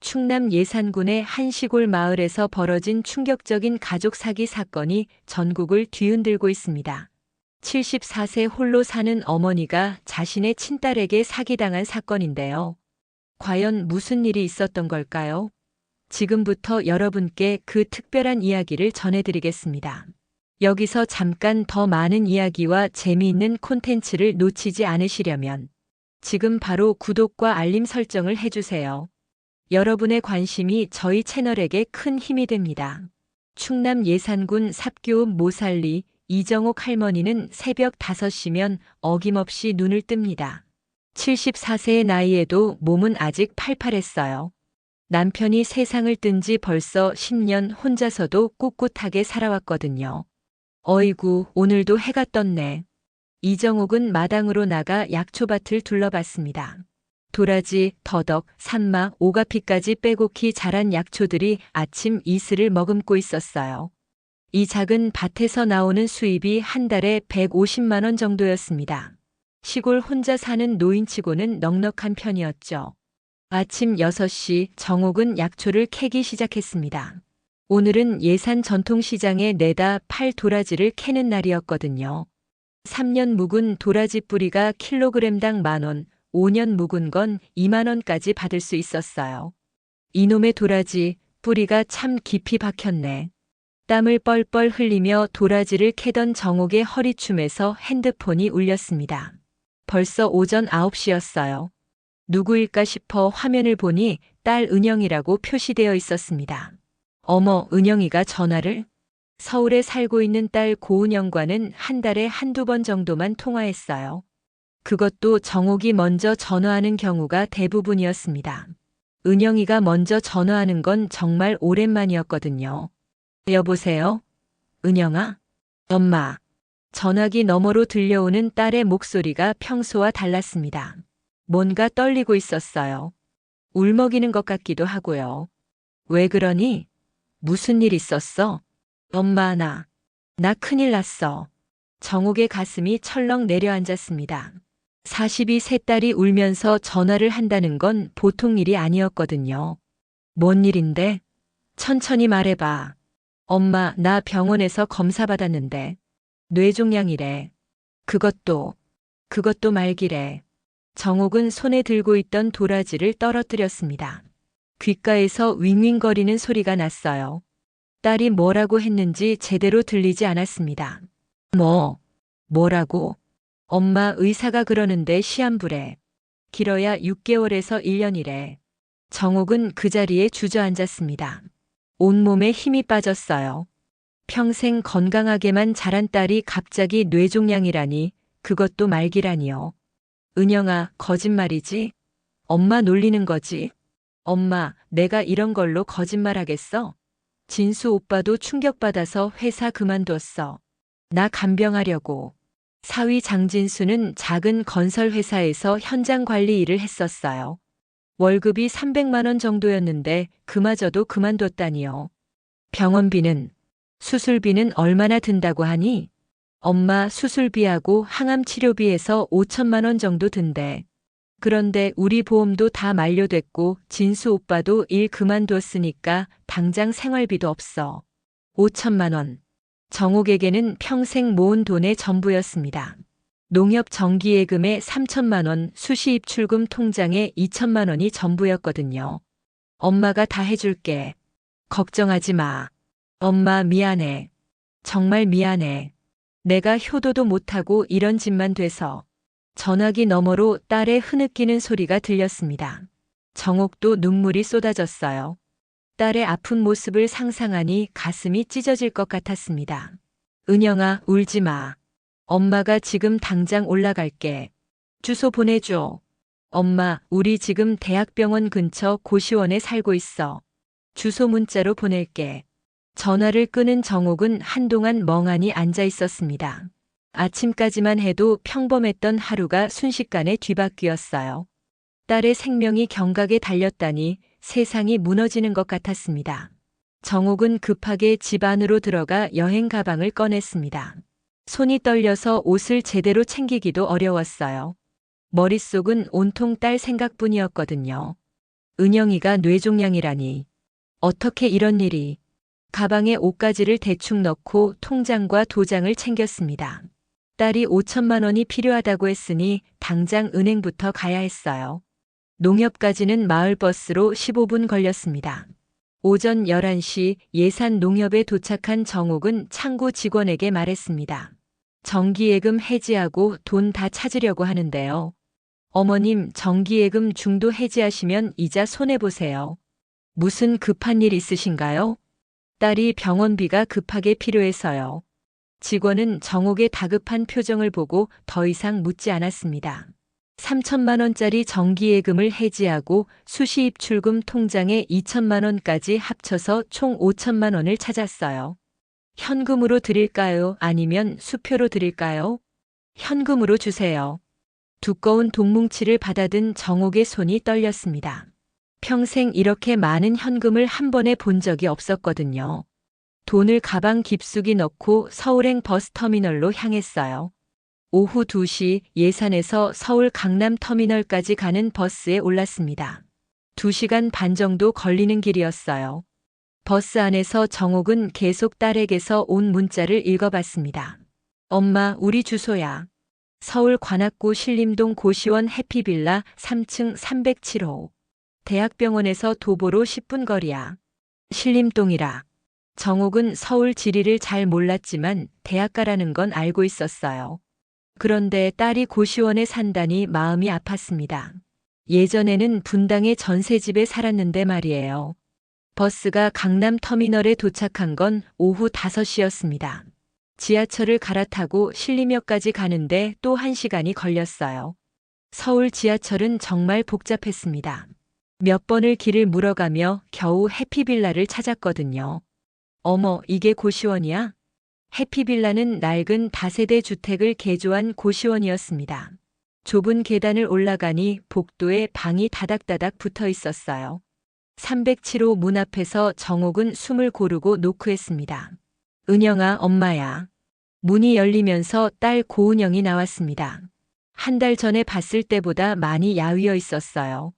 충남 예산군의 한 시골 마을에서 벌어진 충격적인 가족 사기 사건이 전국을 뒤흔들고 있습니다. 74세 홀로 사는 어머니가 자신의 친딸에게 사기당한 사건인데요. 과연 무슨 일이 있었던 걸까요? 지금부터 여러분께 그 특별한 이야기를 전해드리겠습니다. 여기서 잠깐 더 많은 이야기와 재미있는 콘텐츠를 놓치지 않으시려면 지금 바로 구독과 알림 설정을 해주세요. 여러분의 관심이 저희 채널에게 큰 힘이 됩니다. 충남 예산군 삽교읍 모살리 이정옥 할머니는 새벽 5시면 어김없이 눈을 뜹니다. 74세의 나이에도 몸은 아직 팔팔했어요. 남편이 세상을 뜬 지 벌써 10년 혼자서도 꿋꿋하게 살아왔거든요. 어이구, 오늘도 해가 떴네. 이정옥은 마당으로 나가 약초밭을 둘러봤습니다. 도라지, 더덕, 산마, 오가피까지 빼곡히 자란 약초들이 아침 이슬을 머금고 있었어요. 이 작은 밭에서 나오는 수입이 한 달에 150만 원 정도였습니다. 시골 혼자 사는 노인치고는 넉넉한 편이었죠. 아침 6시 정옥은 약초를 캐기 시작했습니다. 오늘은 예산 전통시장에 내다 팔 도라지를 캐는 날이었거든요. 3년 묵은 도라지 뿌리가 킬로그램당 10,000원, 5년 묵은 건 2만 원까지 받을 수 있었어요. 이놈의 도라지, 뿌리가 참 깊이 박혔네. 땀을 뻘뻘 흘리며 도라지를 캐던 정옥의 허리춤에서 핸드폰이 울렸습니다. 벌써 오전 9시였어요. 누구일까 싶어 화면을 보니 딸 은영이라고 표시되어 있었습니다. 어머, 은영이가 전화를? 서울에 살고 있는 딸 고은영과는 한 달에 한두 번 정도만 통화했어요. 그것도 정옥이 먼저 전화하는 경우가 대부분이었습니다. 은영이가 먼저 전화하는 건 정말 오랜만이었거든요. 여보세요? 은영아? 엄마. 전화기 너머로 들려오는 딸의 목소리가 평소와 달랐습니다. 뭔가 떨리고 있었어요. 울먹이는 것 같기도 하고요. 왜 그러니? 무슨 일 있었어? 엄마, 나 큰일 났어. 정옥의 가슴이 철렁 내려앉았습니다. 42세 딸이 울면서 전화를 한다는 건 보통 일이 아니었거든요. 뭔 일인데? 천천히 말해봐. 엄마, 나 병원에서 검사 받았는데. 뇌종양이래. 그것도 말기래. 정옥은 손에 들고 있던 도라지를 떨어뜨렸습니다. 귓가에서 윙윙거리는 소리가 났어요. 딸이 뭐라고 했는지 제대로 들리지 않았습니다. 뭐라고? 엄마, 의사가 그러는데 시한부래. 길어야 6개월에서 1년이래. 정옥은 그 자리에 주저앉았습니다. 온몸에 힘이 빠졌어요. 평생 건강하게만 자란 딸이 갑자기 뇌종양이라니, 그것도 말기라니요. 은영아, 거짓말이지? 엄마 놀리는 거지? 엄마, 내가 이런 걸로 거짓말하겠어? 진수 오빠도 충격받아서 회사 그만뒀어. 나 간병하려고. 사위 장진수는 작은 건설회사에서 현장 관리 일을 했었어요. 월급이 300만 원 정도였는데 그마저도 그만뒀다니요. 병원비는, 수술비는 얼마나 든다고 하니? 엄마, 수술비하고 항암 치료비에서 5천만 원 정도 든대. 그런데 우리 보험도 다 만료됐고 진수 오빠도 일 그만뒀으니까 당장 생활비도 없어. 5천만 원. 정옥에게는 평생 모은 돈의 전부였습니다. 농협 정기예금에 3천만 원, 수시 입출금 통장에 2천만 원이 전부였거든요. 엄마가 다 해줄게. 걱정하지 마. 엄마, 미안해. 정말 미안해. 내가 효도도 못하고 이런 짓만 돼서. 전화기 너머로 딸의 흐느끼는 소리가 들렸습니다. 정옥도 눈물이 쏟아졌어요. 딸의 아픈 모습을 상상하니 가슴이 찢어질 것 같았습니다. 은영아, 울지 마. 엄마가 지금 당장 올라갈게. 주소 보내줘. 엄마, 우리 지금 대학병원 근처 고시원에 살고 있어. 주소 문자로 보낼게. 전화를 끊은 정옥은 한동안 멍하니 앉아 있었습니다. 아침까지만 해도 평범했던 하루가 순식간에 뒤바뀌었어요. 딸의 생명이 경각에 달렸다니 세상이 무너지는 것 같았습니다. 정옥은 급하게 집 안으로 들어가 여행 가방을 꺼냈습니다. 손이 떨려서 옷을 제대로 챙기기도 어려웠어요. 머릿속은 온통 딸 생각뿐이었거든요. 은영이가 뇌종양이라니. 어떻게 이런 일이. 가방에 옷가지를 대충 넣고 통장과 도장을 챙겼습니다. 딸이 5천만 원이 필요하다고 했으니 당장 은행부터 가야 했어요. 농협까지는 마을버스로 15분 걸렸습니다. 오전 11시 예산 농협에 도착한 정옥은 창구 직원에게 말했습니다. 정기예금 해지하고 돈 다 찾으려고 하는데요. 어머님, 정기예금 중도 해지하시면 이자 손해보세요. 무슨 급한 일 있으신가요? 딸이 병원비가 급하게 필요해서요. 직원은 정옥의 다급한 표정을 보고 더 이상 묻지 않았습니다. 3천만 원짜리 정기예금을 해지하고 수시입출금 통장에 2천만 원까지 합쳐서 총 5천만 원을 찾았어요. 현금으로 드릴까요? 아니면 수표로 드릴까요? 현금으로 주세요. 두꺼운 돈뭉치를 받아든 정옥의 손이 떨렸습니다. 평생 이렇게 많은 현금을 한 번에 본 적이 없었거든요. 돈을 가방 깊숙이 넣고 서울행 버스터미널로 향했어요. 오후 2시 예산에서 서울 강남터미널까지 가는 버스에 올랐습니다. 2시간 반 정도 걸리는 길이었어요. 버스 안에서 정옥은 계속 딸에게서 온 문자를 읽어봤습니다. 엄마, 우리 주소야. 서울 관악구 신림동 고시원 해피빌라 3층 307호. 대학병원에서 도보로 10분 거리야. 신림동이라. 정옥은 서울 지리를 잘 몰랐지만 대학가라는 건 알고 있었어요. 그런데 딸이 고시원에 산다니 마음이 아팠습니다. 예전에는 분당의 전세집에 살았는데 말이에요. 버스가 강남터미널에 도착한 건 오후 5시였습니다. 지하철을 갈아타고 신림역까지 가는데 또 1시간이 걸렸어요. 서울 지하철은 정말 복잡했습니다. 몇 번을 길을 물어가며 겨우 해피빌라를 찾았거든요. 어머, 이게 고시원이야? 해피빌라는 낡은 다세대 주택을 개조한 고시원이었습니다. 좁은 계단을 올라가니 복도에 방이 다닥다닥 붙어 있었어요. 307호 문 앞에서 정옥은 숨을 고르고 노크했습니다. 은영아, 엄마야. 문이 열리면서 딸 고은영이 나왔습니다. 한 달 전에 봤을 때보다 많이 야위어 있었어요.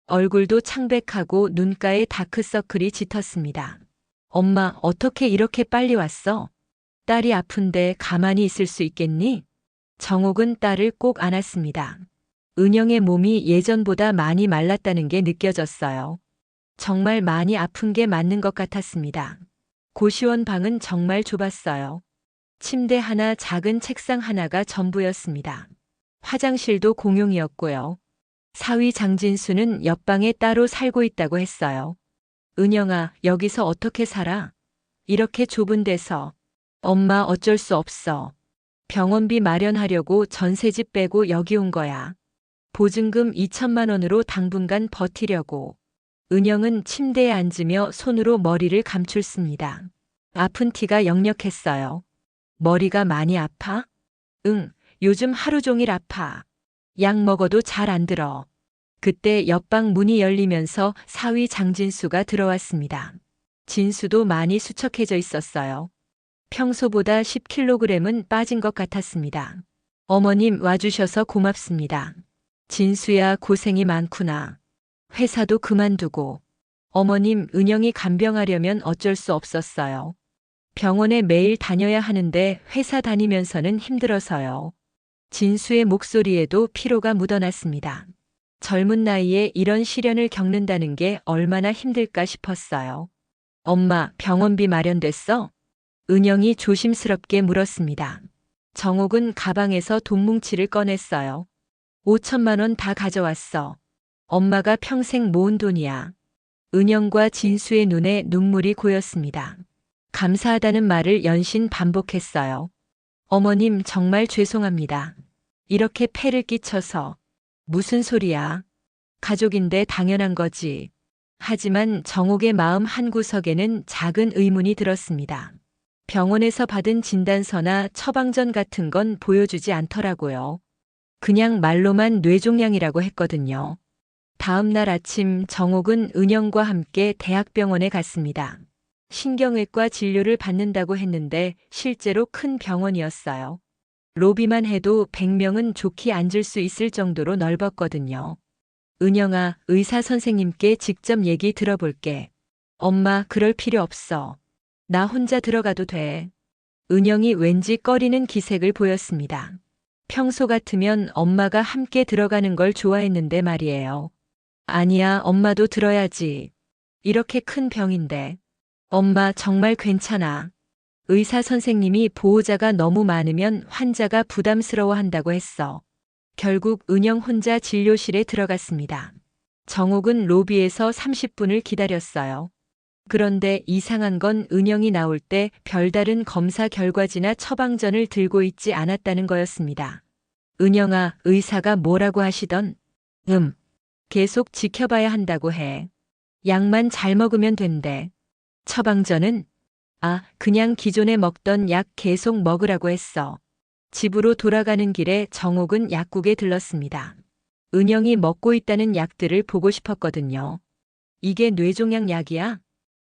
얼굴도 창백하고 눈가에 다크서클이 짙었습니다. 엄마, 어떻게 이렇게 빨리 왔어? 딸이 아픈데 가만히 있을 수 있겠니? 정옥은 딸을 꼭 안았습니다. 은영의 몸이 예전보다 많이 말랐다는 게 느껴졌어요. 정말 많이 아픈 게 맞는 것 같았습니다. 고시원 방은 정말 좁았어요. 침대 하나, 작은 책상 하나가 전부였습니다. 화장실도 공용이었고요. 사위 장진수는 옆방에 따로 살고 있다고 했어요. 은영아, 여기서 어떻게 살아? 이렇게 좁은 데서. 엄마, 어쩔 수 없어. 병원비 마련하려고 전세집 빼고 여기 온 거야. 보증금 2천만 원으로 당분간 버티려고. 은영은 침대에 앉으며 손으로 머리를 감출습니다. 아픈 티가 역력했어요. 머리가 많이 아파? 응, 요즘 하루 종일 아파. 약 먹어도 잘 안 들어. 그때 옆방 문이 열리면서 사위 장진수가 들어왔습니다. 진수도 많이 수척해져 있었어요. 평소보다 10kg은 빠진 것 같았습니다. 어머님, 와주셔서 고맙습니다. 진수야, 고생이 많구나. 회사도 그만두고. 어머님, 은영이 간병하려면 어쩔 수 없었어요. 병원에 매일 다녀야 하는데 회사 다니면서는 힘들어서요. 진수의 목소리에도 피로가 묻어났습니다. 젊은 나이에 이런 시련을 겪는다는 게 얼마나 힘들까 싶었어요. 엄마, 병원비 마련됐어? 은영이 조심스럽게 물었습니다. 정옥은 가방에서 돈뭉치를 꺼냈어요. 5천만 원 다 가져왔어. 엄마가 평생 모은 돈이야. 은영과 진수의 눈에 눈물이 고였습니다. 감사하다는 말을 연신 반복했어요. 어머님, 정말 죄송합니다. 이렇게 폐를 끼쳐서. 무슨 소리야. 가족인데 당연한 거지. 하지만 정옥의 마음 한구석에는 작은 의문이 들었습니다. 병원에서 받은 진단서나 처방전 같은 건 보여주지 않더라고요. 그냥 말로만 뇌종양이라고 했거든요. 다음 날 아침 정옥은 은영과 함께 대학병원에 갔습니다. 신경외과 진료를 받는다고 했는데 실제로 큰 병원이었어요. 로비만 해도 100명은 좋게 앉을 수 있을 정도로 넓었거든요. 은영아, 의사 선생님께 직접 얘기 들어볼게. 엄마, 그럴 필요 없어. 나 혼자 들어가도 돼. 은영이 왠지 꺼리는 기색을 보였습니다. 평소 같으면 엄마가 함께 들어가는 걸 좋아했는데 말이에요. 아니야, 엄마도 들어야지. 이렇게 큰 병인데. 엄마, 정말 괜찮아. 의사 선생님이 보호자가 너무 많으면 환자가 부담스러워 한다고 했어. 결국 은영 혼자 진료실에 들어갔습니다. 정옥은 로비에서 30분을 기다렸어요. 그런데 이상한 건 은영이 나올 때 별다른 검사 결과지나 처방전을 들고 있지 않았다는 거였습니다. 은영아, 의사가 뭐라고 하시던? 계속 지켜봐야 한다고 해. 약만 잘 먹으면 된대. 처방전은? 그냥 기존에 먹던 약 계속 먹으라고 했어. 집으로 돌아가는 길에 정옥은 약국에 들렀습니다. 은영이 먹고 있다는 약들을 보고 싶었거든요. 이게 뇌종양 약이야?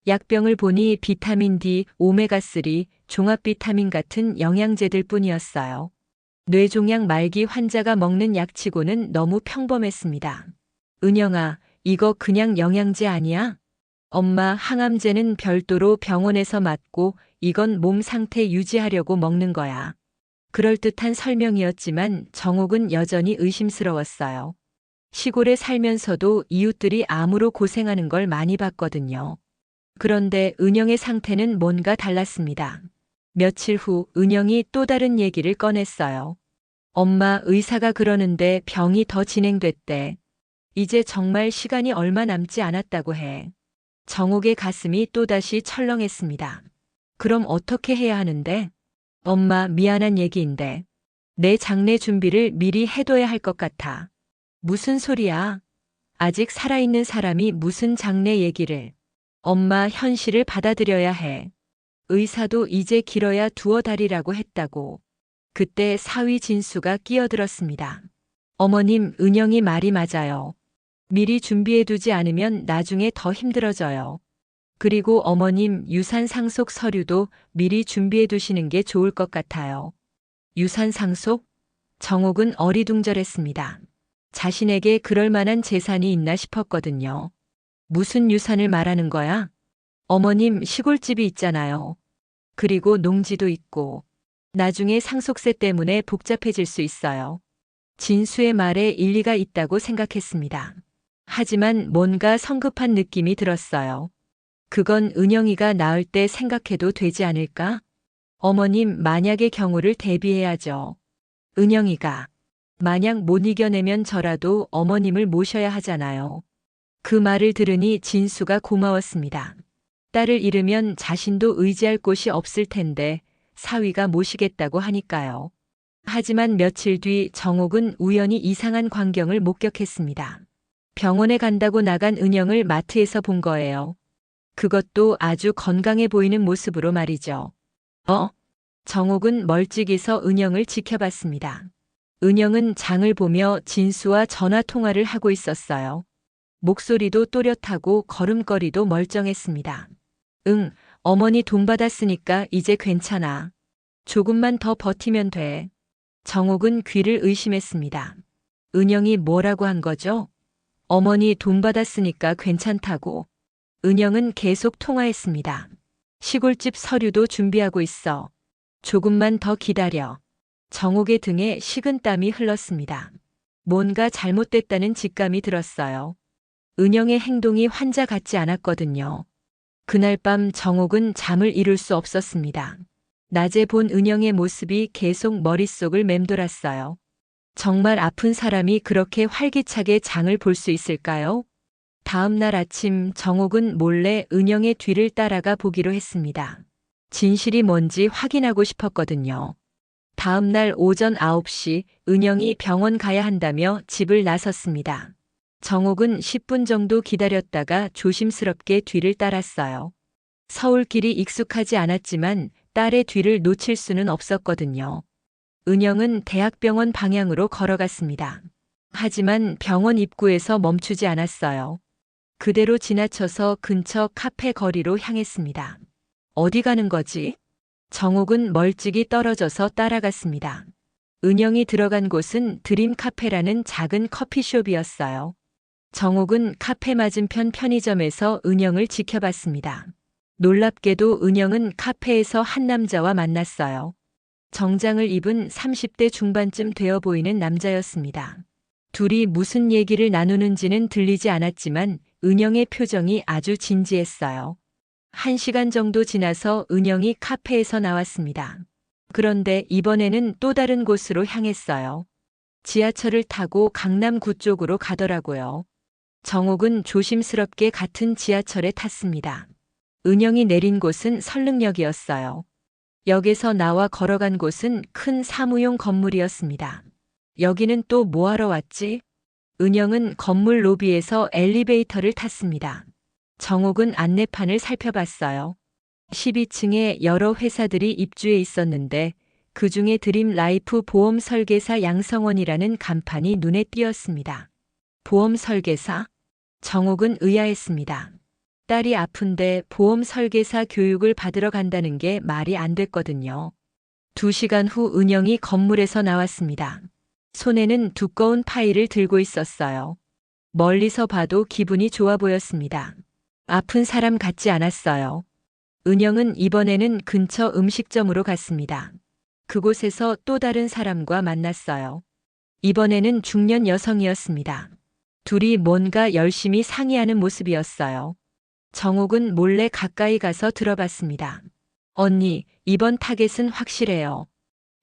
약병을 보니 비타민 D, 오메가3, 종합 비타민 같은 영양제들 뿐이었어요. 뇌종양 말기 환자가 먹는 약치고는 너무 평범했습니다. 은영아, 이거 그냥 영양제 아니야? 엄마, 항암제는 별도로 병원에서 맞고 이건 몸 상태 유지하려고 먹는 거야. 그럴듯한 설명이었지만 정옥은 여전히 의심스러웠어요. 시골에 살면서도 이웃들이 암으로 고생하는 걸 많이 봤거든요. 그런데 은영의 상태는 뭔가 달랐습니다. 며칠 후 은영이 또 다른 얘기를 꺼냈어요. 엄마, 의사가 그러는데 병이 더 진행됐대. 이제 정말 시간이 얼마 남지 않았다고 해. 정옥의 가슴이 또다시 철렁했습니다. 그럼 어떻게 해야 하는데? 엄마, 미안한 얘기인데. 내 장례 준비를 미리 해둬야 할 것 같아. 무슨 소리야? 아직 살아있는 사람이 무슨 장례 얘기를. 엄마, 현실을 받아들여야 해. 의사도 이제 길어야 두어 달이라고 했다고. 그때 사위 진수가 끼어들었습니다. 어머님, 은영이 말이 맞아요. 미리 준비해두지 않으면 나중에 더 힘들어져요. 그리고 어머님, 유산 상속 서류도 미리 준비해두시는 게 좋을 것 같아요. 유산 상속? 정옥은 어리둥절했습니다. 자신에게 그럴 만한 재산이 있나 싶었거든요. 무슨 유산을 말하는 거야? 어머님, 시골집이 있잖아요. 그리고 농지도 있고. 나중에 상속세 때문에 복잡해질 수 있어요. 진수의 말에 일리가 있다고 생각했습니다. 하지만 뭔가 성급한 느낌이 들었어요. 그건 은영이가 나을 때 생각해도 되지 않을까? 어머님, 만약의 경우를 대비해야죠. 은영이가 만약 못 이겨내면 저라도 어머님을 모셔야 하잖아요. 그 말을 들으니 진수가 고마웠습니다. 딸을 잃으면 자신도 의지할 곳이 없을 텐데 사위가 모시겠다고 하니까요. 하지만 며칠 뒤 정옥은 우연히 이상한 광경을 목격했습니다. 병원에 간다고 나간 은영을 마트에서 본 거예요. 그것도 아주 건강해 보이는 모습으로 말이죠. 정옥은 멀찍이서 은영을 지켜봤습니다. 은영은 장을 보며 진수와 전화 통화를 하고 있었어요. 목소리도 또렷하고 걸음걸이도 멀쩡했습니다. 어머니 돈 받았으니까 이제 괜찮아. 조금만 더 버티면 돼. 정옥은 귀를 의심했습니다. 은영이 뭐라고 한 거죠? 어머니 돈 받았으니까 괜찮다고. 은영은 계속 통화했습니다. 시골집 서류도 준비하고 있어. 조금만 더 기다려. 정옥의 등에 식은땀이 흘렀습니다. 뭔가 잘못됐다는 직감이 들었어요. 은영의 행동이 환자 같지 않았거든요. 그날 밤 정옥은 잠을 이룰 수 없었습니다. 낮에 본 은영의 모습이 계속 머릿속을 맴돌았어요. 정말 아픈 사람이 그렇게 활기차게 장을 볼 수 있을까요? 다음 날 아침 정옥은 몰래 은영의 뒤를 따라가 보기로 했습니다. 진실이 뭔지 확인하고 싶었거든요. 다음 날 오전 9시 은영이 병원 가야 한다며 집을 나섰습니다. 정옥은 10분 정도 기다렸다가 조심스럽게 뒤를 따랐어요. 서울길이 익숙하지 않았지만 딸의 뒤를 놓칠 수는 없었거든요. 은영은 대학병원 방향으로 걸어갔습니다. 하지만 병원 입구에서 멈추지 않았어요. 그대로 지나쳐서 근처 카페 거리로 향했습니다. 어디 가는 거지? 정옥은 멀찍이 떨어져서 따라갔습니다. 은영이 들어간 곳은 드림 카페라는 작은 커피숍이었어요. 정옥은 카페 맞은편 편의점에서 은영을 지켜봤습니다. 놀랍게도 은영은 카페에서 한 남자와 만났어요. 정장을 입은 30대 중반쯤 되어 보이는 남자였습니다. 둘이 무슨 얘기를 나누는지는 들리지 않았지만 은영의 표정이 아주 진지했어요. 1시간 정도 지나서 은영이 카페에서 나왔습니다. 그런데 이번에는 또 다른 곳으로 향했어요. 지하철을 타고 강남구 쪽으로 가더라고요. 정옥은 조심스럽게 같은 지하철에 탔습니다. 은영이 내린 곳은 설릉역이었어요. 역에서 나와 걸어간 곳은 큰 사무용 건물이었습니다. 여기는 또 뭐하러 왔지? 은영은 건물 로비에서 엘리베이터를 탔습니다. 정옥은 안내판을 살펴봤어요. 12층에 여러 회사들이 입주해 있었는데 그 중에 드림 라이프 보험 설계사 양성원이라는 간판이 눈에 띄었습니다. 보험 설계사? 정옥은 의아했습니다. 딸이 아픈데 보험 설계사 교육을 받으러 간다는 게 말이 안 됐거든요. 2시간 후 은영이 건물에서 나왔습니다. 손에는 두꺼운 파일을 들고 있었어요. 멀리서 봐도 기분이 좋아 보였습니다. 아픈 사람 같지 않았어요. 은영은 이번에는 근처 음식점으로 갔습니다. 그곳에서 또 다른 사람과 만났어요. 이번에는 중년 여성이었습니다. 둘이 뭔가 열심히 상의하는 모습이었어요. 정옥은 몰래 가까이 가서 들어봤습니다. 언니, 이번 타겟은 확실해요.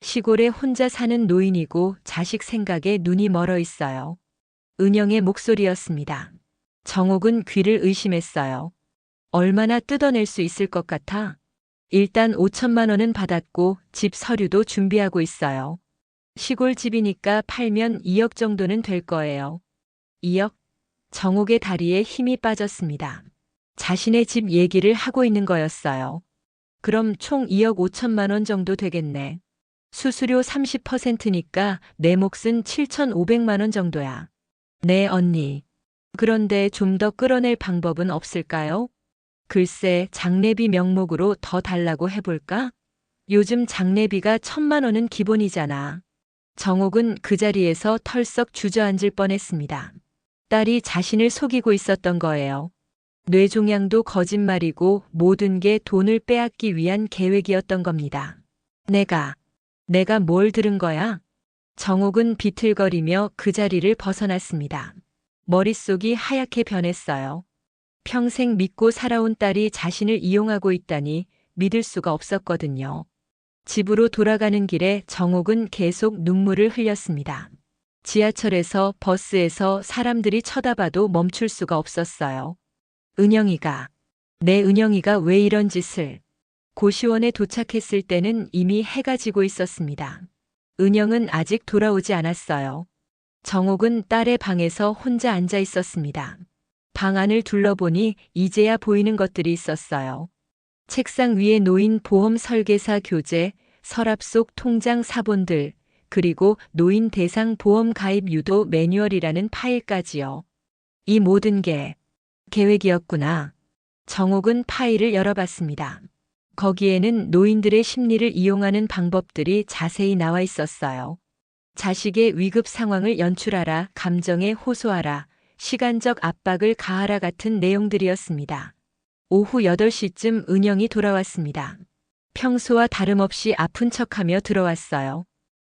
시골에 혼자 사는 노인이고 자식 생각에 눈이 멀어 있어요. 은영의 목소리였습니다. 정옥은 귀를 의심했어요. 얼마나 뜯어낼 수 있을 것 같아? 일단 5천만 원은 받았고 집 서류도 준비하고 있어요. 시골 집이니까 팔면 2억 정도는 될 거예요. 2억? 정옥의 다리에 힘이 빠졌습니다. 자신의 집 얘기를 하고 있는 거였어요. 그럼 총 2억 5천만 원 정도 되겠네. 수수료 30%니까 내 몫은 7,500만 원 정도야. 네, 언니. 그런데 좀 더 끌어낼 방법은 없을까요? 글쎄, 장례비 명목으로 더 달라고 해볼까? 요즘 장례비가 1,000만 원은 기본이잖아. 정옥은 그 자리에서 털썩 주저앉을 뻔했습니다. 딸이 자신을 속이고 있었던 거예요. 뇌종양도 거짓말이고 모든 게 돈을 빼앗기 위한 계획이었던 겁니다. 내가 뭘 들은 거야? 정옥은 비틀거리며 그 자리를 벗어났습니다. 머릿속이 하얗게 변했어요. 평생 믿고 살아온 딸이 자신을 이용하고 있다니 믿을 수가 없었거든요. 집으로 돌아가는 길에 정옥은 계속 눈물을 흘렸습니다. 지하철에서 버스에서 사람들이 쳐다봐도 멈출 수가 없었어요. 내 은영이가 왜 이런 짓을. 고시원에 도착했을 때는 이미 해가 지고 있었습니다. 은영은 아직 돌아오지 않았어요. 정옥은 딸의 방에서 혼자 앉아 있었습니다. 방 안을 둘러보니 이제야 보이는 것들이 있었어요. 책상 위에 놓인 보험 설계사 교재, 서랍 속 통장 사본들, 그리고 노인 대상 보험 가입 유도 매뉴얼이라는 파일까지요. 이 모든 게 계획이었구나. 정옥은 파일을 열어봤습니다. 거기에는 노인들의 심리를 이용하는 방법들이 자세히 나와 있었어요. 자식의 위급 상황을 연출하라, 감정에 호소하라, 시간적 압박을 가하라 같은 내용들이었습니다. 오후 8시쯤 은영이 돌아왔습니다. 평소와 다름없이 아픈 척하며 들어왔어요.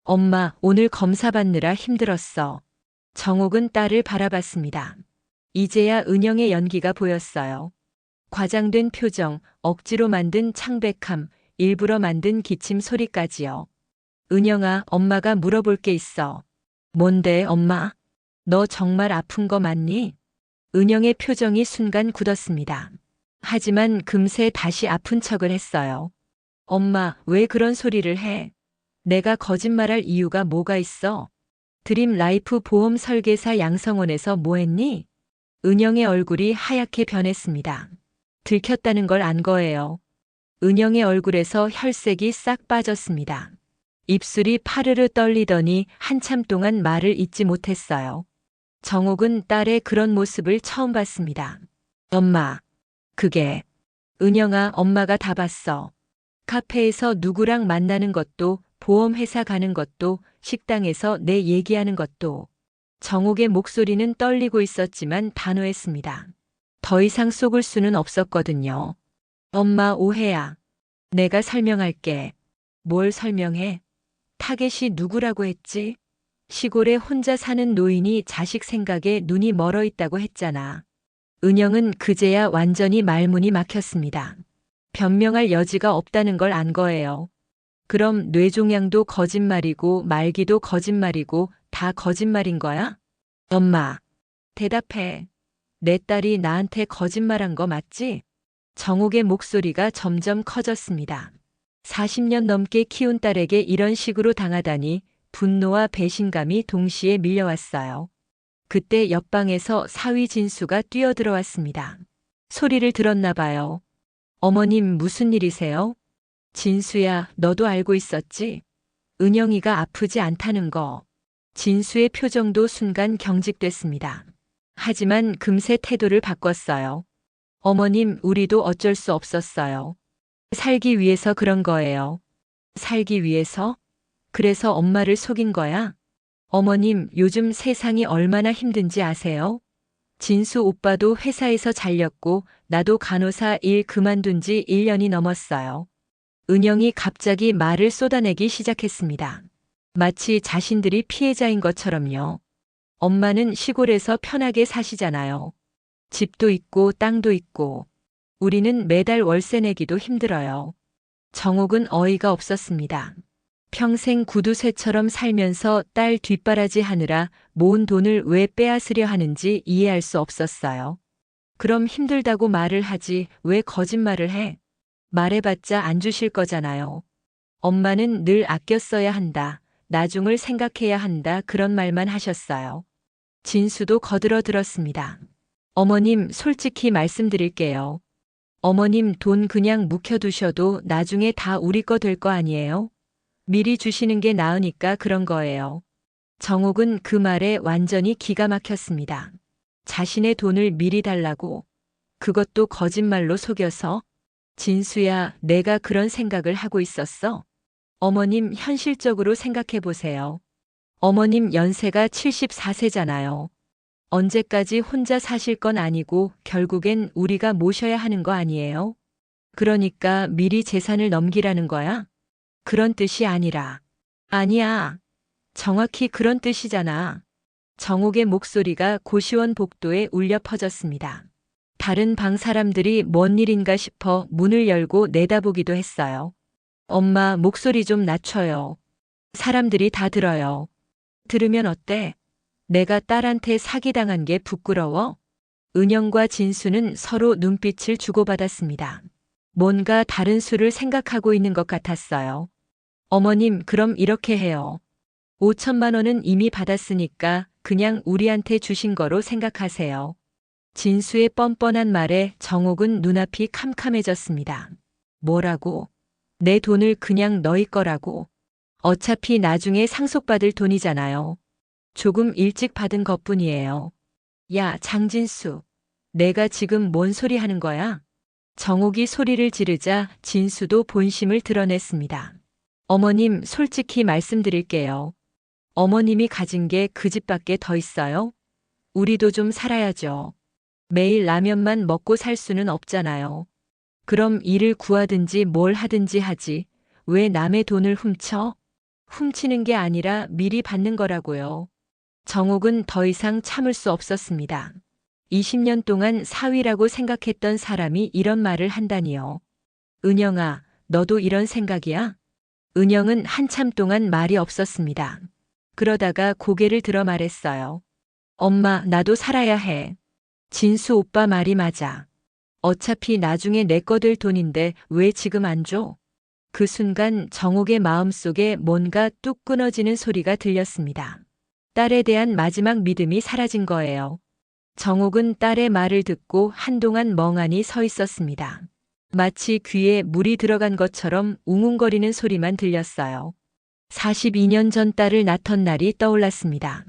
엄마, 오늘 검사 받느라 힘들었어. 정옥은 딸을 바라봤습니다. 이제야 은영의 연기가 보였어요. 과장된 표정, 억지로 만든 창백함, 일부러 만든 기침 소리까지요. 은영아, 엄마가 물어볼 게 있어. 뭔데, 엄마? 너 정말 아픈 거 맞니? 은영의 표정이 순간 굳었습니다. 하지만 금세 다시 아픈 척을 했어요. 엄마, 왜 그런 소리를 해? 내가 거짓말할 이유가 뭐가 있어? 드림 라이프 보험 설계사 양성원에서 뭐 했니? 은영의 얼굴이 하얗게 변했습니다. 들켰다는 걸 안 거예요. 은영의 얼굴에서 혈색이 싹 빠졌습니다. 입술이 파르르 떨리더니 한참 동안 말을 잇지 못했어요. 정옥은 딸의 그런 모습을 처음 봤습니다. 엄마, 그게. 은영아, 엄마가 다 봤어. 카페에서 누구랑 만나는 것도, 보험회사 가는 것도, 식당에서 내 얘기하는 것도. 정옥의 목소리는 떨리고 있었지만 단호했습니다. 더 이상 속을 수는 없었거든요. 엄마 오해야. 내가 설명할게. 뭘 설명해? 타겟이 누구라고 했지? 시골에 혼자 사는 노인이 자식 생각에 눈이 멀어 있다고 했잖아. 은영은 그제야 완전히 말문이 막혔습니다. 변명할 여지가 없다는 걸 안 거예요. 그럼 뇌종양도 거짓말이고 말기도 거짓말이고 다 거짓말인 거야? 엄마, 대답해. 내 딸이 나한테 거짓말한 거 맞지? 정옥의 목소리가 점점 커졌습니다. 40년 넘게 키운 딸에게 이런 식으로 당하다니 분노와 배신감이 동시에 밀려왔어요. 그때 옆방에서 사위 진수가 뛰어들어왔습니다. 소리를 들었나 봐요. 어머님 무슨 일이세요? 진수야, 너도 알고 있었지? 은영이가 아프지 않다는 거. 진수의 표정도 순간 경직됐습니다. 하지만 금세 태도를 바꿨어요. 어머님, 우리도 어쩔 수 없었어요. 살기 위해서 그런 거예요. 살기 위해서? 그래서 엄마를 속인 거야? 어머님, 요즘 세상이 얼마나 힘든지 아세요? 진수 오빠도 회사에서 잘렸고 나도 간호사 일 그만둔 지 1년이 넘었어요. 은영이 갑자기 말을 쏟아내기 시작했습니다. 마치 자신들이 피해자인 것처럼요. 엄마는 시골에서 편하게 사시잖아요. 집도 있고 땅도 있고. 우리는 매달 월세 내기도 힘들어요. 정옥은 어이가 없었습니다. 평생 구두쇠처럼 살면서 딸 뒷바라지 하느라 모은 돈을 왜 빼앗으려 하는지 이해할 수 없었어요. 그럼 힘들다고 말을 하지 왜 거짓말을 해? 말해봤자 안 주실 거잖아요. 엄마는 늘 아껴 써야 한다. 나중을 생각해야 한다. 그런 말만 하셨어요. 진수도 거들어 들었습니다. 어머님, 솔직히 말씀드릴게요. 어머님 돈 그냥 묵혀두셔도 나중에 다 우리 거 될 거 아니에요? 미리 주시는 게 나으니까 그런 거예요. 정옥은 그 말에 완전히 기가 막혔습니다. 자신의 돈을 미리 달라고? 그것도 거짓말로 속여서? 진수야, 내가 그런 생각을 하고 있었어? 어머님, 현실적으로 생각해 보세요. 어머님 연세가 74세잖아요. 언제까지 혼자 사실 건 아니고 결국엔 우리가 모셔야 하는 거 아니에요? 그러니까 미리 재산을 넘기라는 거야? 그런 뜻이 아니라. 아니야. 정확히 그런 뜻이잖아. 정옥의 목소리가 고시원 복도에 울려 퍼졌습니다. 다른 방 사람들이 뭔 일인가 싶어 문을 열고 내다보기도 했어요. 엄마, 목소리 좀 낮춰요. 사람들이 다 들어요. 들으면 어때? 내가 딸한테 사기당한 게 부끄러워? 은영과 진수는 서로 눈빛을 주고받았습니다. 뭔가 다른 수를 생각하고 있는 것 같았어요. 어머님, 그럼 이렇게 해요. 5천만 원은 이미 받았으니까 그냥 우리한테 주신 거로 생각하세요. 진수의 뻔뻔한 말에 정옥은 눈앞이 캄캄해졌습니다. 뭐라고? 내 돈을 그냥 너희 거라고? 어차피 나중에 상속받을 돈이잖아요. 조금 일찍 받은 것뿐이에요. 야, 장진수. 내가 지금 뭔 소리 하는 거야? 정옥이 소리를 지르자 진수도 본심을 드러냈습니다. 어머님, 솔직히 말씀드릴게요. 어머님이 가진 게 그 집밖에 더 있어요? 우리도 좀 살아야죠. 매일 라면만 먹고 살 수는 없잖아요. 그럼 일을 구하든지 뭘 하든지 하지. 왜 남의 돈을 훔쳐? 훔치는 게 아니라 미리 받는 거라고요. 정옥은 더 이상 참을 수 없었습니다. 20년 동안 사위라고 생각했던 사람이 이런 말을 한다니요. 은영아, 너도 이런 생각이야? 은영은 한참 동안 말이 없었습니다. 그러다가 고개를 들어 말했어요. 엄마, 나도 살아야 해. 진수 오빠 말이 맞아. 어차피 나중에 내 거 될 돈인데 왜 지금 안 줘? 그 순간 정옥의 마음속에 뭔가 뚝 끊어지는 소리가 들렸습니다. 딸에 대한 마지막 믿음이 사라진 거예요. 정옥은 딸의 말을 듣고 한동안 멍하니 서 있었습니다. 마치 귀에 물이 들어간 것처럼 웅웅거리는 소리만 들렸어요. 42년 전 딸을 낳던 날이 떠올랐습니다.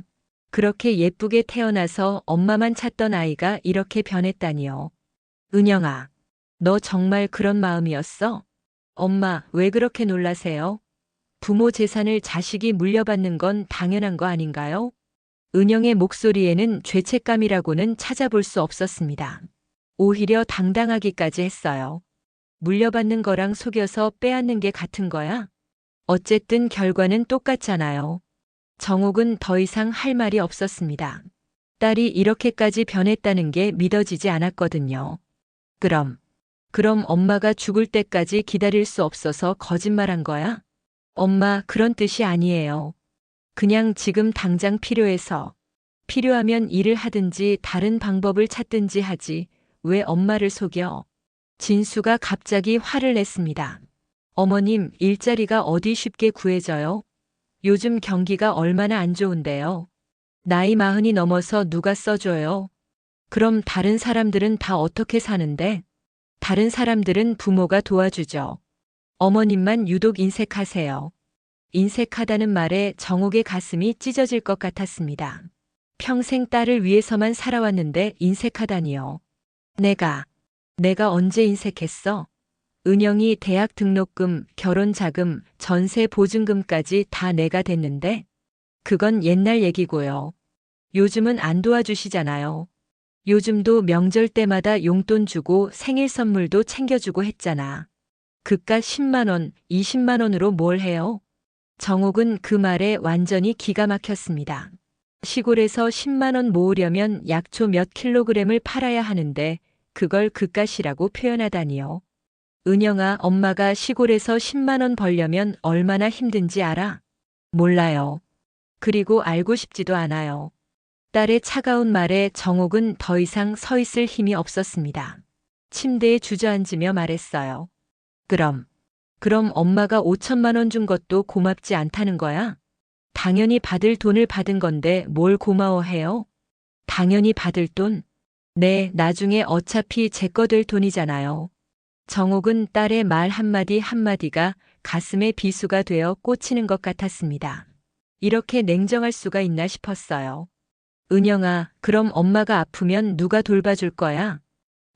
그렇게 예쁘게 태어나서 엄마만 찾던 아이가 이렇게 변했다니요. 은영아, 너 정말 그런 마음이었어? 엄마, 왜 그렇게 놀라세요? 부모 재산을 자식이 물려받는 건 당연한 거 아닌가요? 은영의 목소리에는 죄책감이라고는 찾아볼 수 없었습니다. 오히려 당당하기까지 했어요. 물려받는 거랑 속여서 빼앗는 게 같은 거야? 어쨌든 결과는 똑같잖아요. 정옥은 더 이상 할 말이 없었습니다. 딸이 이렇게까지 변했다는 게 믿어지지 않았거든요. 그럼 엄마가 죽을 때까지 기다릴 수 없어서 거짓말한 거야? 엄마, 그런 뜻이 아니에요. 그냥 지금 당장 필요해서. 필요하면 일을 하든지 다른 방법을 찾든지 하지. 왜 엄마를 속여? 진수가 갑자기 화를 냈습니다. 어머님, 일자리가 어디 쉽게 구해져요? 요즘 경기가 얼마나 안 좋은데요. 나이 40이 넘어서 누가 써줘요? 그럼 다른 사람들은 다 어떻게 사는데? 다른 사람들은 부모가 도와주죠. 어머님만 유독 인색하세요. 인색하다는 말에 정옥의 가슴이 찢어질 것 같았습니다. 평생 딸을 위해서만 살아왔는데 인색하다니요. 내가 언제 인색했어? 은영이 대학 등록금, 결혼 자금, 전세 보증금까지 다 내가 댔는데? 그건 옛날 얘기고요. 요즘은 안 도와주시잖아요. 요즘도 명절 때마다 용돈 주고 생일 선물도 챙겨주고 했잖아. 그깟 10만 원, 20만 원으로 뭘 해요? 정옥은 그 말에 완전히 기가 막혔습니다. 시골에서 10만 원 모으려면 약초 몇 킬로그램을 팔아야 하는데 그걸 그깟이라고 표현하다니요. 은영아, 엄마가 시골에서 10만 원 벌려면 얼마나 힘든지 알아? 몰라요. 그리고 알고 싶지도 않아요. 딸의 차가운 말에 정옥은 더 이상 서 있을 힘이 없었습니다. 침대에 주저앉으며 말했어요. 그럼 엄마가 5천만 원 준 것도 고맙지 않다는 거야? 당연히 받을 돈을 받은 건데 뭘 고마워해요? 당연히 받을 돈? 네, 나중에 어차피 제 거 될 돈이잖아요. 정옥은 딸의 말 한마디 한마디가 가슴에 비수가 되어 꽂히는 것 같았습니다. 이렇게 냉정할 수가 있나 싶었어요. 은영아, 그럼 엄마가 아프면 누가 돌봐줄 거야?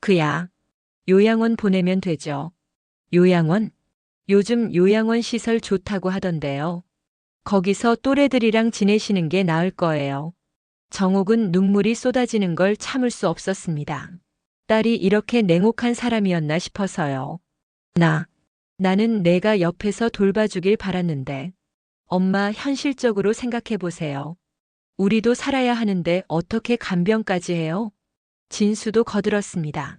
그야. 요양원 보내면 되죠. 요양원? 요즘 요양원 시설 좋다고 하던데요. 거기서 또래들이랑 지내시는 게 나을 거예요. 정옥은 눈물이 쏟아지는 걸 참을 수 없었습니다. 딸이 이렇게 냉혹한 사람이었나 싶어서요. 나는 내가 옆에서 돌봐주길 바랐는데. 엄마, 현실적으로 생각해 보세요. 우리도 살아야 하는데 어떻게 간병까지 해요? 진수도 거들었습니다.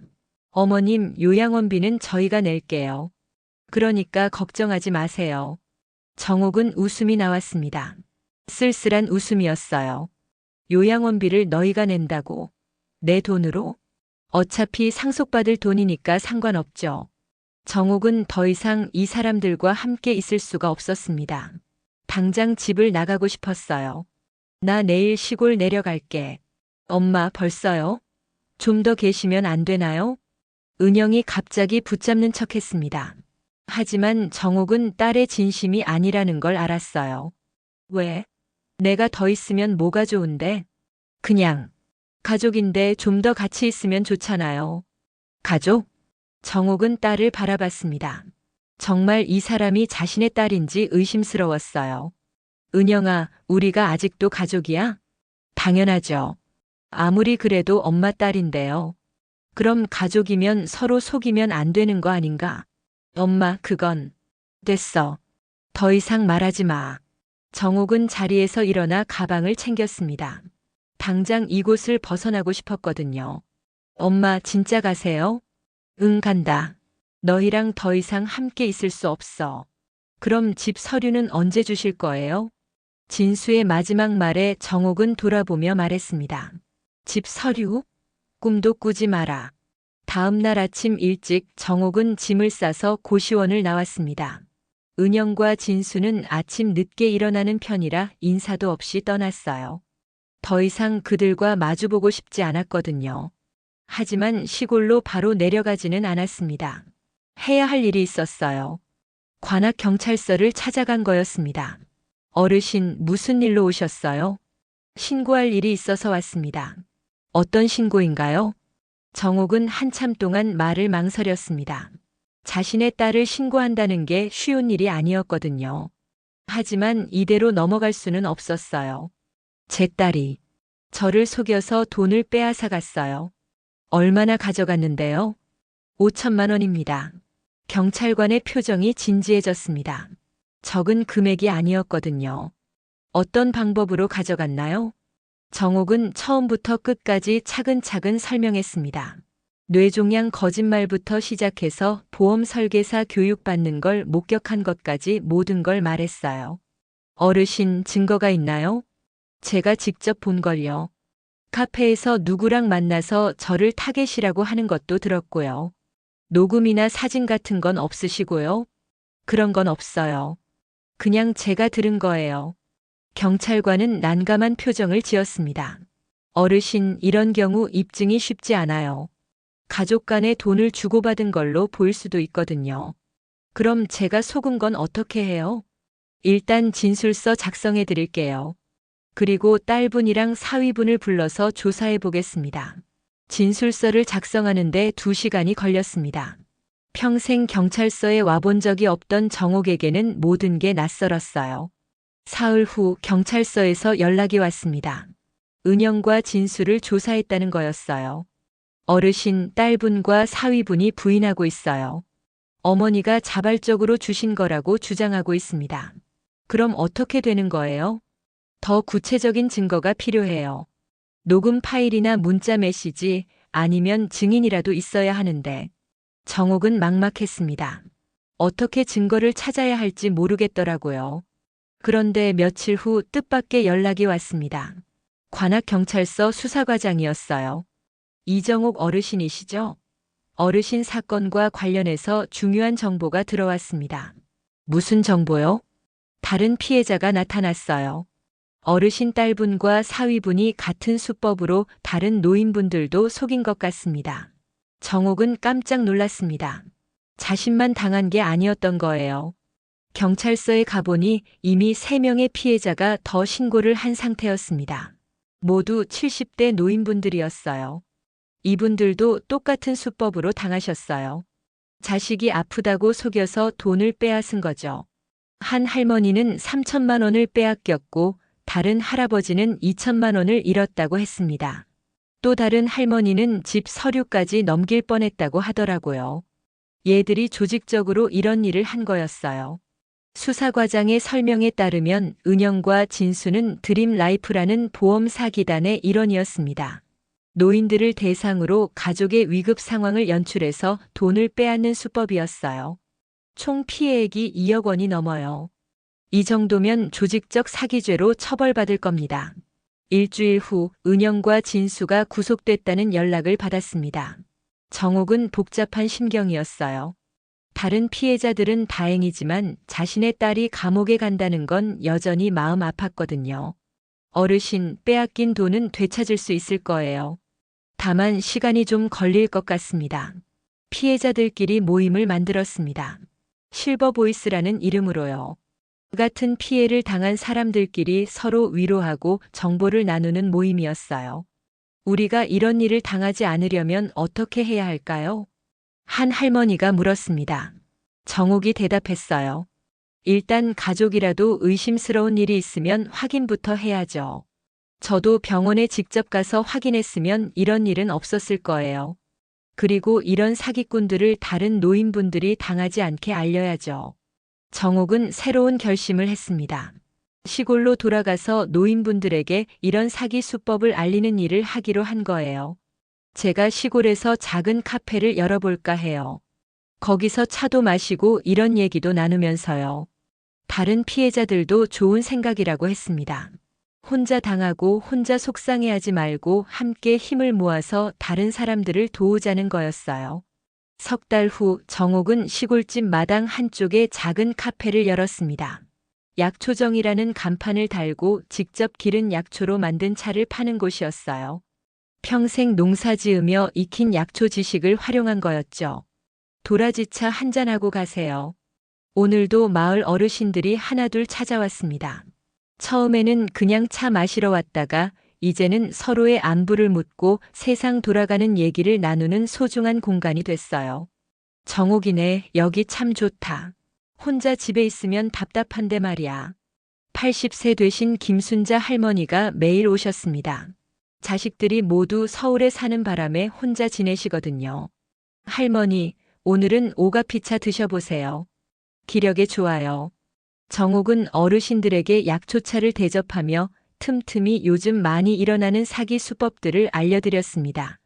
어머님, 요양원비는 저희가 낼게요. 그러니까 걱정하지 마세요. 정옥은 웃음이 나왔습니다. 쓸쓸한 웃음이었어요. 요양원비를 너희가 낸다고? 내 돈으로? 어차피 상속받을 돈이니까 상관없죠. 정옥은 더 이상 이 사람들과 함께 있을 수가 없었습니다. 당장 집을 나가고 싶었어요. 나 내일 시골 내려갈게. 엄마, 벌써요? 좀 더 계시면 안 되나요? 은영이 갑자기 붙잡는 척했습니다. 하지만 정옥은 딸의 진심이 아니라는 걸 알았어요. 왜? 내가 더 있으면 뭐가 좋은데? 그냥 가족인데 좀 더 같이 있으면 좋잖아요. 가족? 정옥은 딸을 바라봤습니다. 정말 이 사람이 자신의 딸인지 의심스러웠어요. 은영아, 우리가 아직도 가족이야? 당연하죠. 아무리 그래도 엄마 딸인데요. 그럼 가족이면 서로 속이면 안 되는 거 아닌가? 엄마, 그건. 됐어. 더 이상 말하지 마. 정옥은 자리에서 일어나 가방을 챙겼습니다. 당장 이곳을 벗어나고 싶었거든요. 엄마, 진짜 가세요? 응, 간다. 너희랑 더 이상 함께 있을 수 없어. 그럼 집 서류는 언제 주실 거예요? 진수의 마지막 말에 정옥은 돌아보며 말했습니다. 집 서류? 꿈도 꾸지 마라. 다음 날 아침 일찍 정옥은 짐을 싸서 고시원을 나왔습니다. 은영과 진수는 아침 늦게 일어나는 편이라 인사도 없이 떠났어요. 더 이상 그들과 마주보고 싶지 않았거든요. 하지만 시골로 바로 내려가지는 않았습니다. 해야 할 일이 있었어요. 관악경찰서를 찾아간 거였습니다. 어르신, 무슨 일로 오셨어요? 신고할 일이 있어서 왔습니다. 어떤 신고인가요? 정옥은 한참 동안 말을 망설였습니다. 자신의 딸을 신고한다는 게 쉬운 일이 아니었거든요. 하지만 이대로 넘어갈 수는 없었어요. 제 딸이 저를 속여서 돈을 빼앗아 갔어요. 얼마나 가져갔는데요? 5천만 원입니다. 경찰관의 표정이 진지해졌습니다. 적은 금액이 아니었거든요. 어떤 방법으로 가져갔나요? 정옥은 처음부터 끝까지 차근차근 설명했습니다. 뇌종양 거짓말부터 시작해서 보험 설계사 교육받는 걸 목격한 것까지 모든 걸 말했어요. 어르신 증거가 있나요? 제가 직접 본 걸요. 카페에서 누구랑 만나서 저를 타겟이라고 하는 것도 들었고요. 녹음이나 사진 같은 건 없으시고요. 그런 건 없어요. 그냥 제가 들은 거예요. 경찰관은 난감한 표정을 지었습니다. 어르신, 이런 경우 입증이 쉽지 않아요. 가족 간에 돈을 주고받은 걸로 보일 수도 있거든요. 그럼 제가 속은 건 어떻게 해요? 일단 진술서 작성해 드릴게요. 그리고 딸분이랑 사위분을 불러서 조사해 보겠습니다. 진술서를 작성하는데 2시간이 걸렸습니다. 평생 경찰서에 와본 적이 없던 정옥에게는 모든 게 낯설었어요. 사흘 후 경찰서에서 연락이 왔습니다. 은영과 진수를 조사했다는 거였어요. 어르신, 딸분과 사위분이 부인하고 있어요. 어머니가 자발적으로 주신 거라고 주장하고 있습니다. 그럼 어떻게 되는 거예요? 더 구체적인 증거가 필요해요. 녹음 파일이나 문자 메시지 아니면 증인이라도 있어야 하는데 정옥은 막막했습니다. 어떻게 증거를 찾아야 할지 모르겠더라고요. 그런데 며칠 후 뜻밖의 연락이 왔습니다. 관악경찰서 수사과장이었어요. 이정옥 어르신이시죠? 어르신 사건과 관련해서 중요한 정보가 들어왔습니다. 무슨 정보요? 다른 피해자가 나타났어요. 어르신 딸분과 사위분이 같은 수법으로 다른 노인분들도 속인 것 같습니다. 정옥은 깜짝 놀랐습니다. 자신만 당한 게 아니었던 거예요. 경찰서에 가보니 이미 3명의 피해자가 더 신고를 한 상태였습니다. 모두 70대 노인분들이었어요. 이분들도 똑같은 수법으로 당하셨어요. 자식이 아프다고 속여서 돈을 빼앗은 거죠. 한 할머니는 3천만 원을 빼앗겼고 다른 할아버지는 2천만 원을 잃었다고 했습니다. 또 다른 할머니는 집 서류까지 넘길 뻔했다고 하더라고요. 얘들이 조직적으로 이런 일을 한 거였어요. 수사과장의 설명에 따르면 은영과 진수는 드림라이프라는 보험 사기단의 일원이었습니다. 노인들을 대상으로 가족의 위급 상황을 연출해서 돈을 빼앗는 수법이었어요. 총 피해액이 2억 원이 넘어요. 이 정도면 조직적 사기죄로 처벌받을 겁니다. 일주일 후 은영과 진수가 구속됐다는 연락을 받았습니다. 정옥은 복잡한 심경이었어요. 다른 피해자들은 다행이지만 자신의 딸이 감옥에 간다는 건 여전히 마음 아팠거든요. 어르신, 빼앗긴 돈은 되찾을 수 있을 거예요. 다만 시간이 좀 걸릴 것 같습니다. 피해자들끼리 모임을 만들었습니다. 실버보이스라는 이름으로요. 같은 피해를 당한 사람들끼리 서로 위로하고 정보를 나누는 모임이었어요. 우리가 이런 일을 당하지 않으려면 어떻게 해야 할까요? 한 할머니가 물었습니다. 정옥이 대답했어요. 일단 가족이라도 의심스러운 일이 있으면 확인부터 해야죠. 저도 병원에 직접 가서 확인했으면 이런 일은 없었을 거예요. 그리고 이런 사기꾼들을 다른 노인분들이 당하지 않게 알려야죠. 정옥은 새로운 결심을 했습니다. 시골로 돌아가서 노인분들에게 이런 사기 수법을 알리는 일을 하기로 한 거예요. 제가 시골에서 작은 카페를 열어볼까 해요. 거기서 차도 마시고 이런 얘기도 나누면서요. 다른 피해자들도 좋은 생각이라고 했습니다. 혼자 당하고 혼자 속상해하지 말고 함께 힘을 모아서 다른 사람들을 도우자는 거였어요. 석 달 후 정옥은 시골집 마당 한쪽에 작은 카페를 열었습니다. 약초정이라는 간판을 달고 직접 기른 약초로 만든 차를 파는 곳이었어요. 평생 농사 지으며 익힌 약초 지식을 활용한 거였죠. 도라지차 한잔하고 가세요. 오늘도 마을 어르신들이 하나둘 찾아왔습니다. 처음에는 그냥 차 마시러 왔다가 이제는 서로의 안부를 묻고 세상 돌아가는 얘기를 나누는 소중한 공간이 됐어요. 정옥이네, 여기 참 좋다. 혼자 집에 있으면 답답한데 말이야. 80세 되신 김순자 할머니가 매일 오셨습니다. 자식들이 모두 서울에 사는 바람에 혼자 지내시거든요. 할머니, 오늘은 오가피차 드셔보세요. 기력에 좋아요. 정옥은 어르신들에게 약초차를 대접하며 틈틈이 요즘 많이 일어나는 사기 수법들을 알려드렸습니다.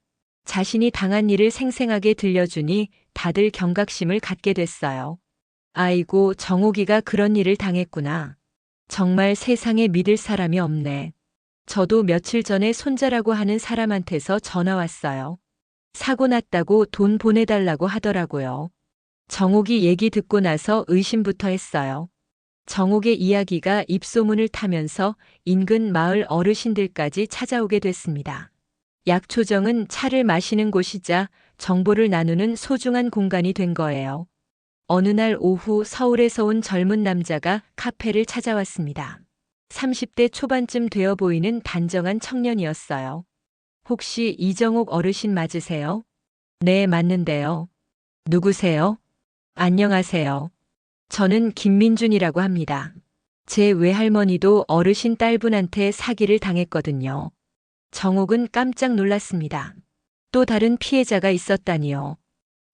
자신이 당한 일을 생생하게 들려주니 다들 경각심을 갖게 됐어요. 아이고, 정옥이가 그런 일을 당했구나. 정말 세상에 믿을 사람이 없네. 저도 며칠 전에 손자라고 하는 사람한테서 전화 왔어요. 사고 났다고 돈 보내달라고 하더라고요. 정옥이 얘기 듣고 나서 의심부터 했어요. 정옥의 이야기가 입소문을 타면서 인근 마을 어르신들까지 찾아오게 됐습니다. 약초정은 차를 마시는 곳이자 정보를 나누는 소중한 공간이 된 거예요. 어느 날 오후 서울에서 온 젊은 남자가 카페를 찾아왔습니다. 30대 초반쯤 되어 보이는 단정한 청년이었어요. 혹시 이정옥 어르신 맞으세요? 네, 맞는데요. 누구세요? 안녕하세요. 저는 김민준이라고 합니다. 제 외할머니도 어르신 딸분한테 사기를 당했거든요. 정옥은 깜짝 놀랐습니다. 또 다른 피해자가 있었다니요.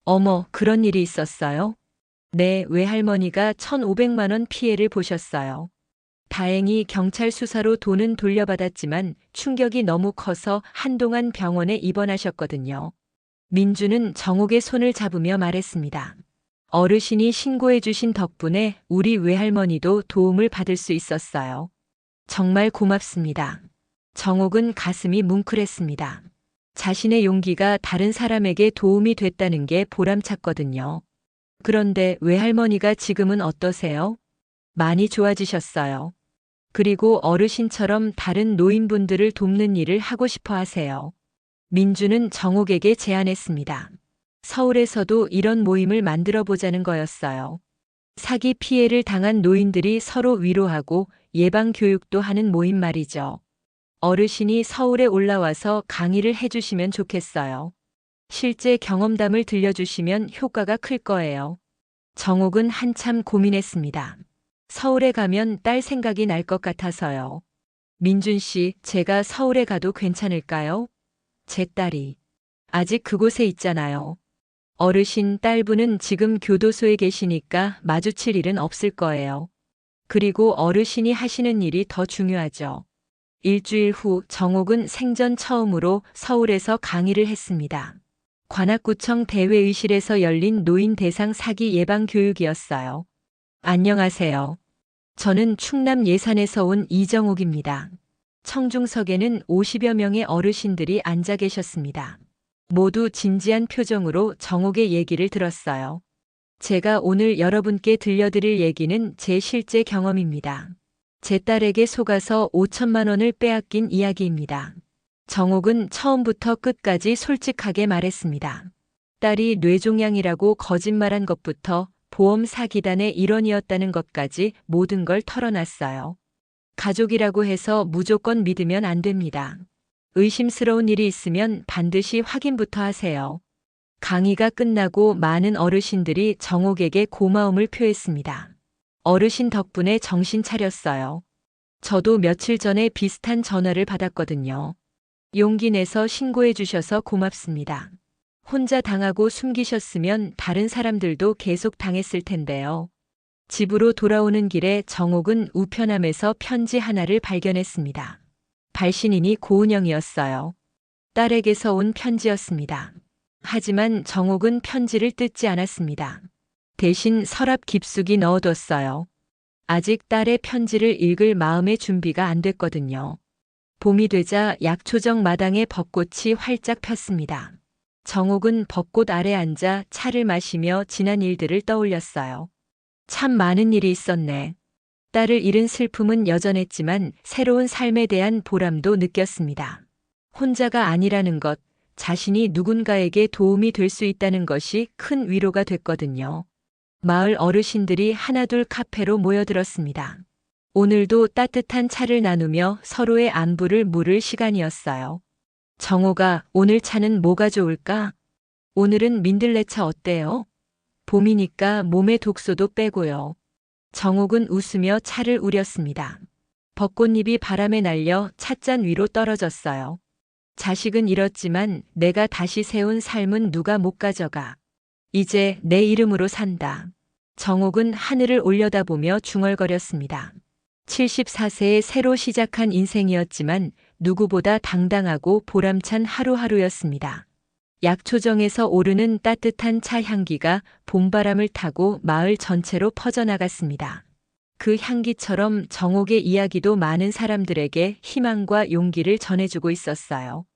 어머, 그런 일이 있었어요? 네, 외할머니가 1,500만 원 피해를 보셨어요. 다행히 경찰 수사로 돈은 돌려받았지만 충격이 너무 커서 한동안 병원에 입원하셨거든요. 민주는 정옥의 손을 잡으며 말했습니다. 어르신이 신고해 주신 덕분에 우리 외할머니도 도움을 받을 수 있었어요. 정말 고맙습니다. 정옥은 가슴이 뭉클했습니다. 자신의 용기가 다른 사람에게 도움이 됐다는 게 보람찼거든요. 그런데 외할머니가 지금은 어떠세요? 많이 좋아지셨어요. 그리고 어르신처럼 다른 노인분들을 돕는 일을 하고 싶어 하세요. 민주는 정옥에게 제안했습니다. 서울에서도 이런 모임을 만들어 보자는 거였어요. 사기 피해를 당한 노인들이 서로 위로하고 예방 교육도 하는 모임 말이죠. 어르신이 서울에 올라와서 강의를 해주시면 좋겠어요. 실제 경험담을 들려주시면 효과가 클 거예요. 정옥은 한참 고민했습니다. 서울에 가면 딸 생각이 날 것 같아서요. 민준 씨, 제가 서울에 가도 괜찮을까요? 제 딸이 아직 그곳에 있잖아요. 어르신 딸분은 지금 교도소에 계시니까 마주칠 일은 없을 거예요. 그리고 어르신이 하시는 일이 더 중요하죠. 일주일 후 정옥은 생전 처음으로 서울에서 강의를 했습니다. 관악구청 대회의실에서 열린 노인 대상 사기 예방 교육이었어요. 안녕하세요. 저는 충남 예산에서 온 이정옥입니다. 청중석에는 50여 명의 어르신들이 앉아 계셨습니다. 모두 진지한 표정으로 정옥의 얘기를 들었어요. 제가 오늘 여러분께 들려드릴 얘기는 제 실제 경험입니다. 제 딸에게 속아서 5천만 원을 빼앗긴 이야기입니다. 정옥은 처음부터 끝까지 솔직하게 말했습니다. 딸이 뇌종양이라고 거짓말한 것부터 보험 사기단의 일원이었다는 것까지 모든 걸 털어놨어요. 가족이라고 해서 무조건 믿으면 안 됩니다. 의심스러운 일이 있으면 반드시 확인부터 하세요. 강의가 끝나고 많은 어르신들이 정옥에게 고마움을 표했습니다. 어르신 덕분에 정신 차렸어요. 저도 며칠 전에 비슷한 전화를 받았거든요. 용기 내서 신고해 주셔서 고맙습니다. 혼자 당하고 숨기셨으면 다른 사람들도 계속 당했을 텐데요. 집으로 돌아오는 길에 정옥은 우편함에서 편지 하나를 발견했습니다. 발신인이 고은영이었어요. 딸에게서 온 편지였습니다. 하지만 정옥은 편지를 뜯지 않았습니다. 대신 서랍 깊숙이 넣어뒀어요. 아직 딸의 편지를 읽을 마음의 준비가 안 됐거든요. 봄이 되자 약초정 마당에 벚꽃이 활짝 폈습니다. 정옥은 벚꽃 아래 앉아 차를 마시며 지난 일들을 떠올렸어요. 참 많은 일이 있었네. 딸을 잃은 슬픔은 여전했지만 새로운 삶에 대한 보람도 느꼈습니다. 혼자가 아니라는 것, 자신이 누군가에게 도움이 될 수 있다는 것이 큰 위로가 됐거든요. 마을 어르신들이 하나둘 카페로 모여들었습니다. 오늘도 따뜻한 차를 나누며 서로의 안부를 물을 시간이었어요. 정옥아, 오늘 차는 뭐가 좋을까? 오늘은 민들레차 어때요? 봄이니까 몸에 독소도 빼고요. 정옥은 웃으며 차를 우렸습니다. 벚꽃잎이 바람에 날려 찻잔 위로 떨어졌어요. 자식은 잃었지만 내가 다시 세운 삶은 누가 못 가져가. 이제 내 이름으로 산다. 정옥은 하늘을 올려다보며 중얼거렸습니다. 74세에 새로 시작한 인생이었지만 누구보다 당당하고 보람찬 하루하루였습니다. 약초정에서 오르는 따뜻한 차 향기가 봄바람을 타고 마을 전체로 퍼져나갔습니다. 그 향기처럼 정옥의 이야기도 많은 사람들에게 희망과 용기를 전해주고 있었어요.